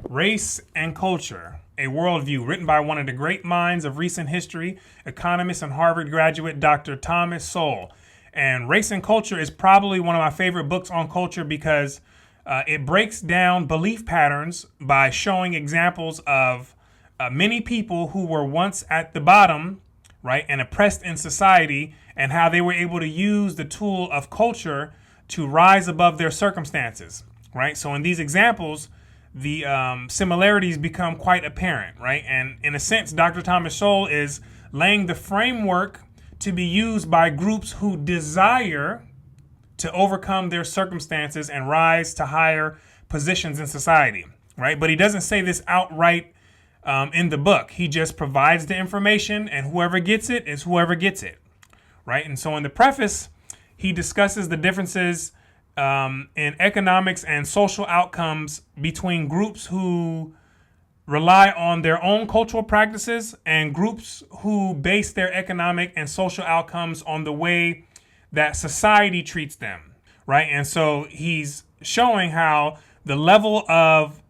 Race and Culture, a Worldview, written by one of the great minds of recent history, economist and Harvard graduate Dr. Thomas Sowell. And Race and Culture is probably one of my favorite books on culture because it breaks down belief patterns by showing examples of many people who were once at the bottom, right, and oppressed in society, and how they were able to use the tool of culture to rise above their circumstances, right? So in these examples, the similarities become quite apparent, right? And in a sense, Dr. Thomas Sowell is laying the framework to be used by groups who desire to overcome their circumstances and rise to higher positions in society, right? But he doesn't say this outright in the book. He just provides the information, and whoever gets it is whoever gets it, right? And so in the preface, he discusses the differences in economics and social outcomes between groups who rely on their own cultural practices and groups who base their economic and social outcomes on the way that society treats them, right? And so he's showing how the level of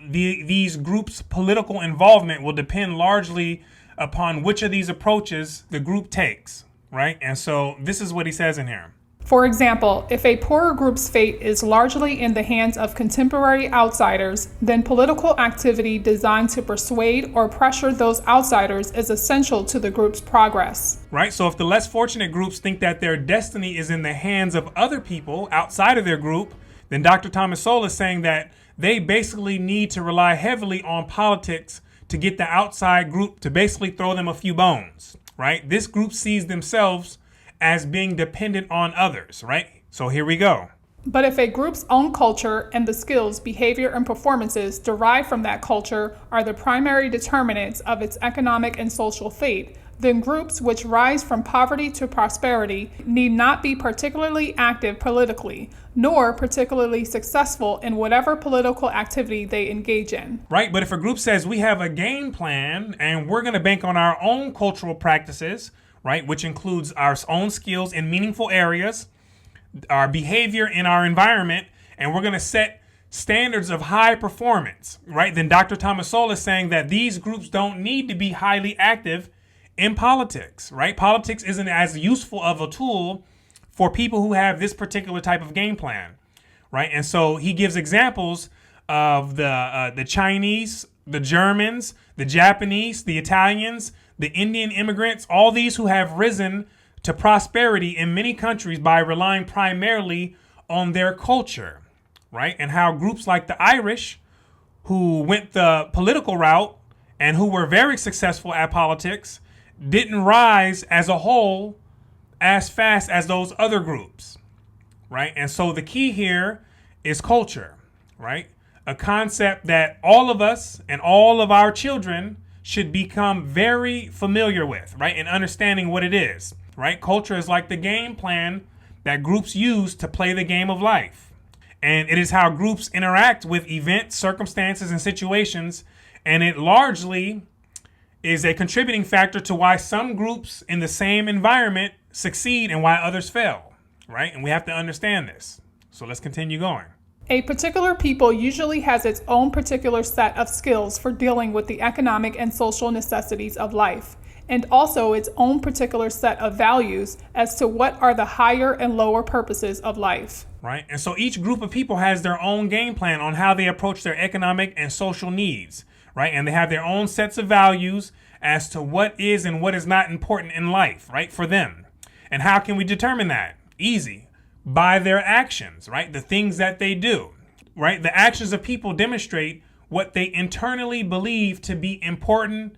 these groups' political involvement will depend largely upon which of these approaches the group takes, right? And so this is what he says in here. For example, if a poorer group's fate is largely in the hands of contemporary outsiders, then political activity designed to persuade or pressure those outsiders is essential to the group's progress. Right? So if the less fortunate groups think that their destiny is in the hands of other people outside of their group, then Dr. Thomas Sowell is saying that they basically need to rely heavily on politics to get the outside group to basically throw them a few bones, right? This group sees themselves as being dependent on others, right? So here we go. But if a group's own culture and the skills, behavior, and performances derived from that culture are the primary determinants of its economic and social fate, then groups which rise from poverty to prosperity need not be particularly active politically, nor particularly successful in whatever political activity they engage in. Right, but if a group says we have a game plan and we're going to bank on our own cultural practices, right, which includes our own skills in meaningful areas, our behavior in our environment, and we're going to set standards of high performance, right, then Dr. Thomas Sowell is saying that these groups don't need to be highly active in politics, right? Politics isn't as useful of a tool for people who have this particular type of game plan, right? And so he gives examples of the Chinese, the Germans, the Japanese, the Italians, the Indian immigrants, all these who have risen to prosperity in many countries by relying primarily on their culture, right? And how groups like the Irish, who went the political route and who were very successful at politics, didn't rise as a whole as fast as those other groups, right? And so the key here is culture, right? A concept that all of us and all of our children should become very familiar with, right? And understanding what it is, right? Culture is like the game plan that groups use to play the game of life. And it is how groups interact with events, circumstances, and situations. And it largely is a contributing factor to why some groups in the same environment succeed and why others fail, right? And we have to understand this. So let's continue going. A particular people usually has its own particular set of skills for dealing with the economic and social necessities of life, and also its own particular set of values as to what are the higher and lower purposes of life. Right? And so each group of people has their own game plan on how they approach their economic and social needs, right? And they have their own sets of values as to what is and what is not important in life, right, for them. And how can we determine that? Easy. By their actions, right? The things that they do, right? The actions of people demonstrate what they internally believe to be important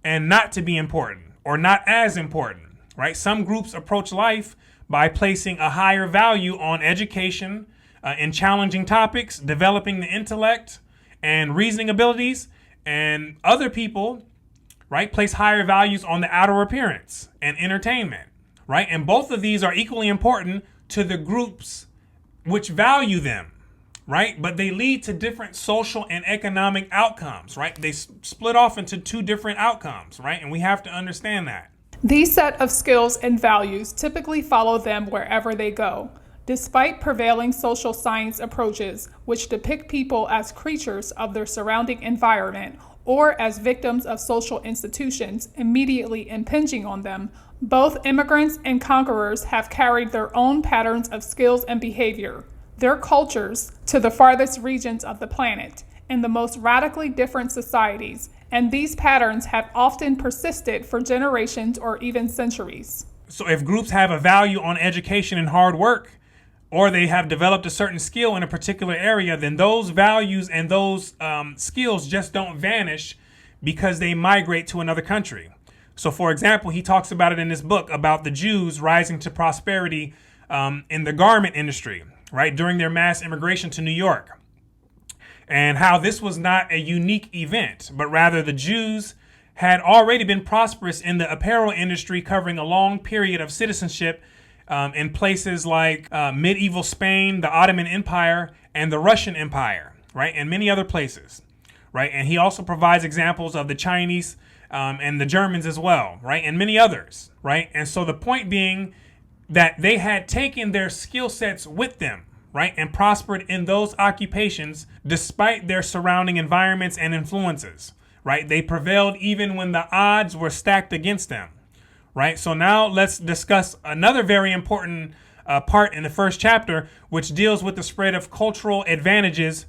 and not to be important, or not as important, right? Some groups approach life by placing a higher value on education in challenging topics, developing the intellect and reasoning abilities, and other people, right, place higher values on the outer appearance and entertainment, right? And both of these are equally important to the groups which value them, right? But they lead to different social and economic outcomes, right? They split off into two different outcomes, right? And we have to understand that. These set of skills and values typically follow them wherever they go. Despite prevailing social science approaches, which depict people as creatures of their surrounding environment or as victims of social institutions immediately impinging on them, both immigrants and conquerors have carried their own patterns of skills and behavior, their cultures, to the farthest regions of the planet, in the most radically different societies, and these patterns have often persisted for generations or even centuries. So if groups have a value on education and hard work, or they have developed a certain skill in a particular area, then those values and those skills just don't vanish because they migrate to another country. So, for example, he talks about it in this book about the Jews rising to prosperity in the garment industry, right, during their mass immigration to New York, and how this was not a unique event, but rather the Jews had already been prosperous in the apparel industry, covering a long period of citizenship in places like medieval Spain, the Ottoman Empire, and the Russian Empire, right, and many other places, right? And he also provides examples of the Chinese and the Germans as well, right, and many others, right? And so the point being that they had taken their skill sets with them, right, and prospered in those occupations despite their surrounding environments and influences, right? They prevailed even when the odds were stacked against them. Right. So now let's discuss another very important part in the first chapter, which deals with the spread of cultural advantages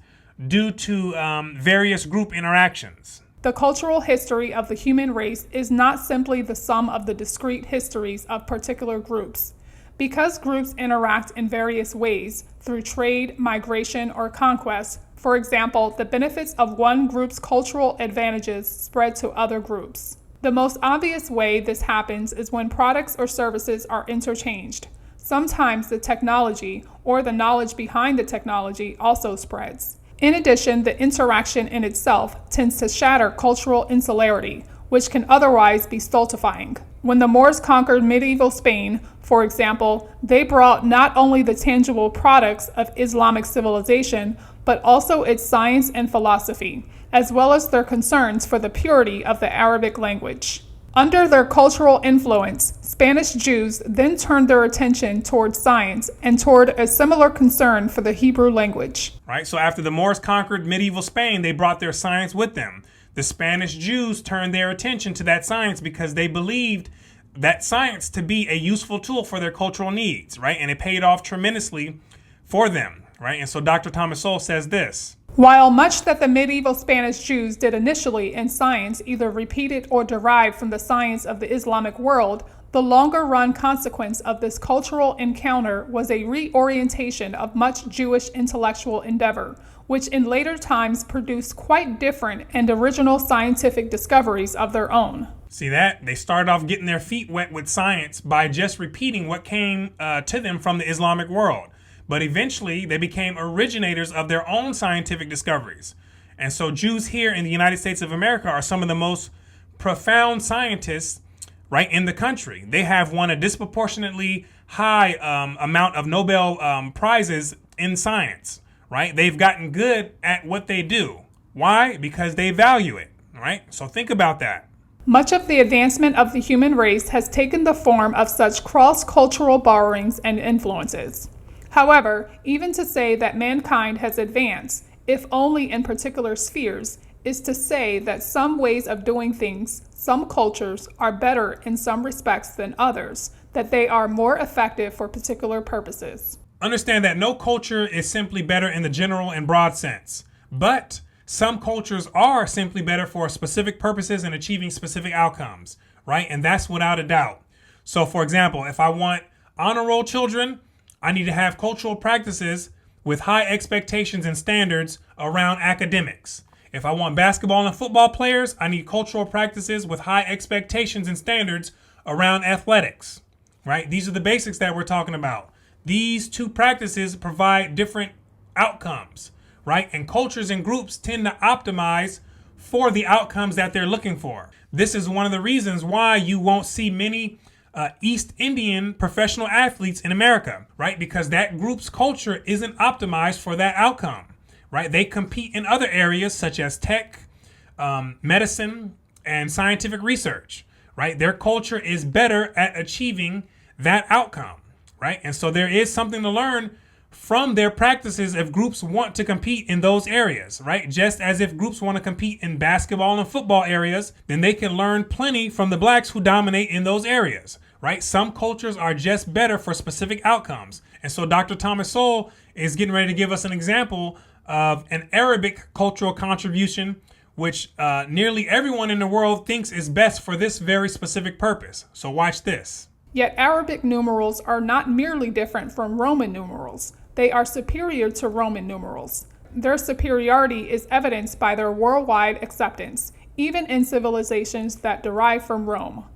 due to various group interactions. The cultural history of the human race is not simply the sum of the discrete histories of particular groups. Because groups interact in various ways through trade, migration, or conquest, for example, the benefits of one group's cultural advantages spread to other groups. The most obvious way this happens is when products or services are interchanged. Sometimes the technology or the knowledge behind the technology also spreads. In addition, the interaction in itself tends to shatter cultural insularity, which can otherwise be stultifying. When the Moors conquered medieval Spain, for example, they brought not only the tangible products of Islamic civilization, but also its science and philosophy, as well as their concerns for the purity of the Arabic language. Under their cultural influence, Spanish Jews then turned their attention toward science and toward a similar concern for the Hebrew language. Right, so after the Moors conquered medieval Spain, they brought their science with them. The Spanish Jews turned their attention to that science because they believed that science to be a useful tool for their cultural needs, right? And it paid off tremendously for them, right? And so Dr. Thomas Sowell says this: while much that the medieval Spanish Jews did initially in science either repeated or derived from the science of the Islamic world, the longer-run consequence of this cultural encounter was a reorientation of much Jewish intellectual endeavor, which in later times produced quite different and original scientific discoveries of their own. See that? They started off getting their feet wet with science by just repeating what came to them from the Islamic world. But eventually, they became originators of their own scientific discoveries. And so Jews here in the United States of America are some of the most profound scientists, right, in the country. They have won a disproportionately high amount of Nobel prizes in science, right? They've gotten good at what they do. Why? Because they value it, right? So think about that. Much of the advancement of the human race has taken the form of such cross-cultural borrowings and influences. However, even to say that mankind has advanced, if only in particular spheres, is to say that some ways of doing things, some cultures, are better in some respects than others, that they are more effective for particular purposes. Understand that no culture is simply better in the general and broad sense, but some cultures are simply better for specific purposes and achieving specific outcomes, right? And that's without a doubt. So, for example, if I want honor roll children, I need to have cultural practices with high expectations and standards around academics. If I want basketball and football players, I need cultural practices with high expectations and standards around athletics, right? These are the basics that we're talking about. These two practices provide different outcomes, right? And cultures and groups tend to optimize for the outcomes that they're looking for. This is one of the reasons why you won't see many East Indian professional athletes in America, right? Because that group's culture isn't optimized for that outcome, right? They compete in other areas such as tech, medicine, and scientific research, right? Their culture is better at achieving that outcome. right? And so there is something to learn from their practices if groups want to compete in those areas, right? Just as if groups want to compete in basketball and football areas, then they can learn plenty from the blacks who dominate in those areas, right? Some cultures are just better for specific outcomes. And so Dr. Thomas Sowell is getting ready to give us an example of an Arabic cultural contribution, which nearly everyone in the world thinks is best for this very specific purpose. So watch this. Yet Arabic numerals are not merely different from Roman numerals. They are superior to Roman numerals. Their superiority is evidenced by their worldwide acceptance, even in civilizations that derive from Rome.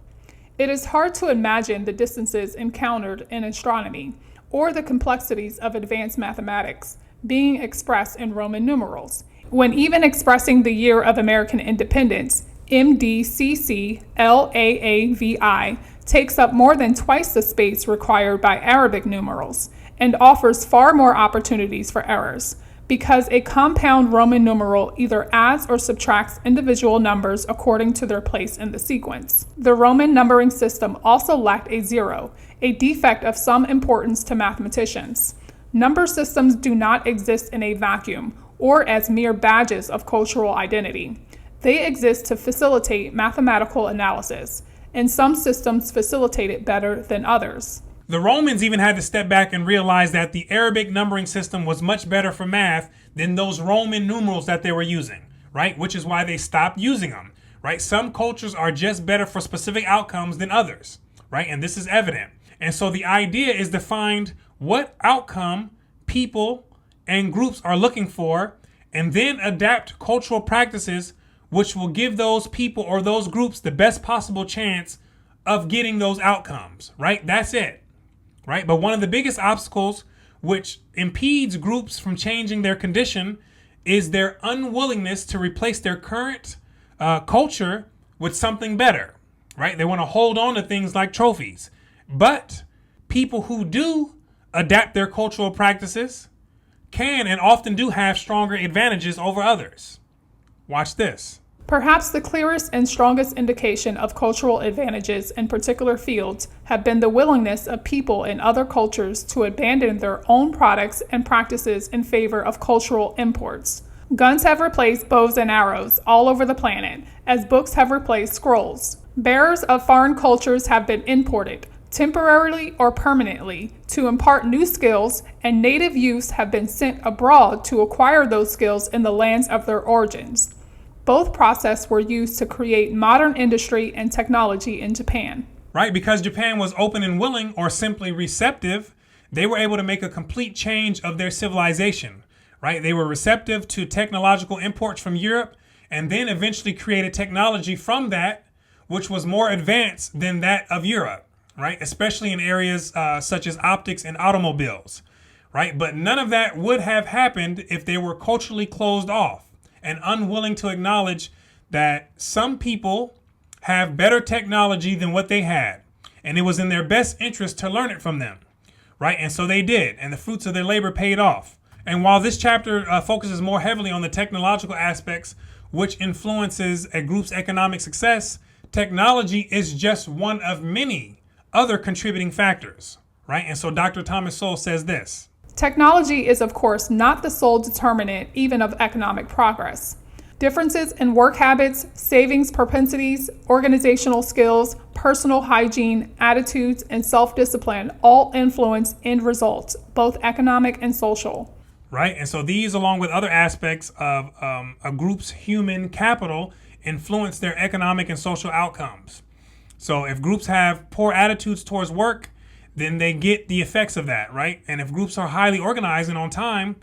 It is hard to imagine the distances encountered in astronomy or the complexities of advanced mathematics being expressed in Roman numerals. When even expressing the year of American independence, MDCCLAAVI takes up more than twice the space required by Arabic numerals and offers far more opportunities for errors, because a compound Roman numeral either adds or subtracts individual numbers according to their place in the sequence. The Roman numbering system also lacked a zero, a defect of some importance to mathematicians. Number systems do not exist in a vacuum or as mere badges of cultural identity. They exist to facilitate mathematical analysis, and some systems facilitate it better than others. The Romans even had to step back and realize that the Arabic numbering system was much better for math than those Roman numerals that they were using, right? Which is why they stopped using them, right? Some cultures are just better for specific outcomes than others, right? And this is evident. And so the idea is to find what outcome people and groups are looking for, and then adapt cultural practices which will give those people or those groups the best possible chance of getting those outcomes, right? That's it, right? But one of the biggest obstacles which impedes groups from changing their condition is their unwillingness to replace their current culture with something better, right? They want to hold on to things like trophies. But people who do adapt their cultural practices can and often do have stronger advantages over others. Watch this. Perhaps the clearest and strongest indication of cultural advantages in particular fields have been the willingness of people in other cultures to abandon their own products and practices in favor of cultural imports. Guns have replaced bows and arrows all over the planet, as books have replaced scrolls. Bearers of foreign cultures have been imported, temporarily or permanently, to impart new skills, and native youths have been sent abroad to acquire those skills in the lands of their origins. Both processes were used to create modern industry and technology in Japan. Right, because Japan was open and willing, or simply receptive, they were able to make a complete change of their civilization, right? They were receptive to technological imports from Europe, and then eventually created technology from that, which was more advanced than that of Europe, right? Especially in areas such as optics and automobiles, right? But none of that would have happened if they were culturally closed off and unwilling to acknowledge that some people have better technology than what they had. And it was in their best interest to learn it from them, right? And so they did, and the fruits of their labor paid off. And while this chapter focuses more heavily on the technological aspects, which influences a group's economic success, technology is just one of many other contributing factors, right? And so Dr. Thomas Sowell says this. Technology is, of course, not the sole determinant even of economic progress. Differences in work habits, savings propensities, organizational skills, personal hygiene, attitudes, and self-discipline all influence end results, both economic and social. Right, and so these, along with other aspects of a group's human capital, influence their economic and social outcomes. So if groups have poor attitudes towards work, then they get the effects of that, right? And if groups are highly organized and on time,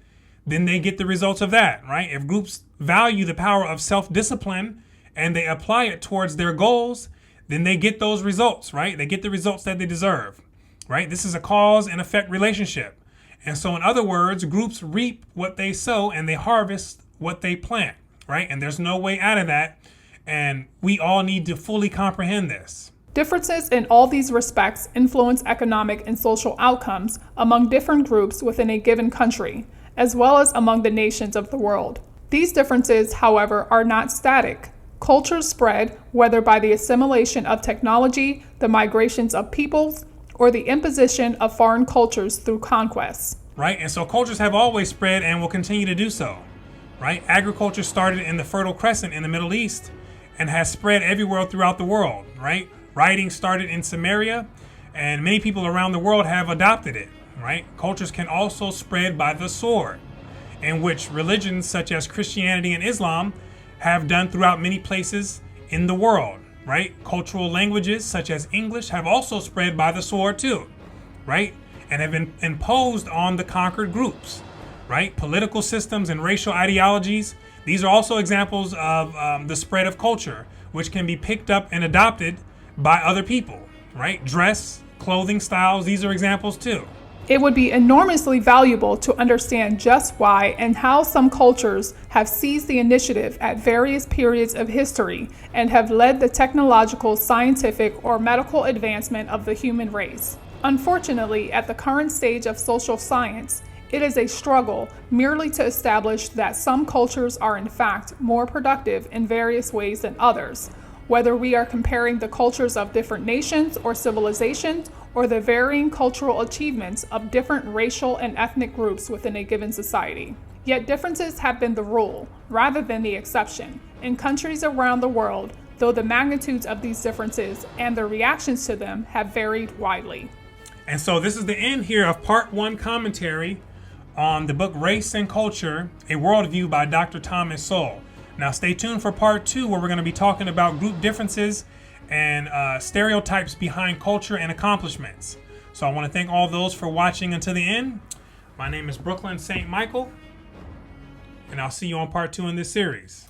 then they get the results of that, right? If groups value the power of self-discipline and they apply it towards their goals, then they get those results, right? They get the results that they deserve, right? This is a cause and effect relationship. And so in other words, groups reap what they sow and they harvest what they plant, right? And there's no way out of that. And we all need to fully comprehend this. Differences in all these respects influence economic and social outcomes among different groups within a given country, as well as among the nations of the world. These differences, however, are not static. Cultures spread, whether by the assimilation of technology, the migrations of peoples, or the imposition of foreign cultures through conquests. Right? And so cultures have always spread and will continue to do so. Right? Agriculture started in the Fertile Crescent in the Middle East and has spread everywhere throughout the world. Right? Writing started in Samaria, and many people around the world have adopted it. Right? Cultures can also spread by the sword, in which religions such as Christianity and Islam have done throughout many places in the world. Right? Cultural languages such as English have also spread by the sword too. Right? And have been imposed on the conquered groups. Right? Political systems and racial ideologies, these are also examples of the spread of culture, which can be picked up and adopted by other people. Right? Dress, clothing styles, these are examples too. It would be enormously valuable to understand just why and how some cultures have seized the initiative at various periods of history and have led the technological, scientific, or medical advancement of the human race. Unfortunately, at the current stage of social science, it is a struggle merely to establish that some cultures are in fact more productive in various ways than others, whether we are comparing the cultures of different nations or civilizations, or the varying cultural achievements of different racial and ethnic groups within a given society. Yet differences have been the rule, rather than the exception, in countries around the world, though the magnitudes of these differences and the reactions to them have varied widely. And so this is the end here of part 1 commentary on the book Race and Culture, A Worldview by Dr. Thomas Sowell. Now stay tuned for part 2, where we're going to be talking about group differences and stereotypes behind culture and accomplishments. So I want to thank all those for watching until the end. My name is Brooklyn St. Michael, and I'll see you on part 2 in this series.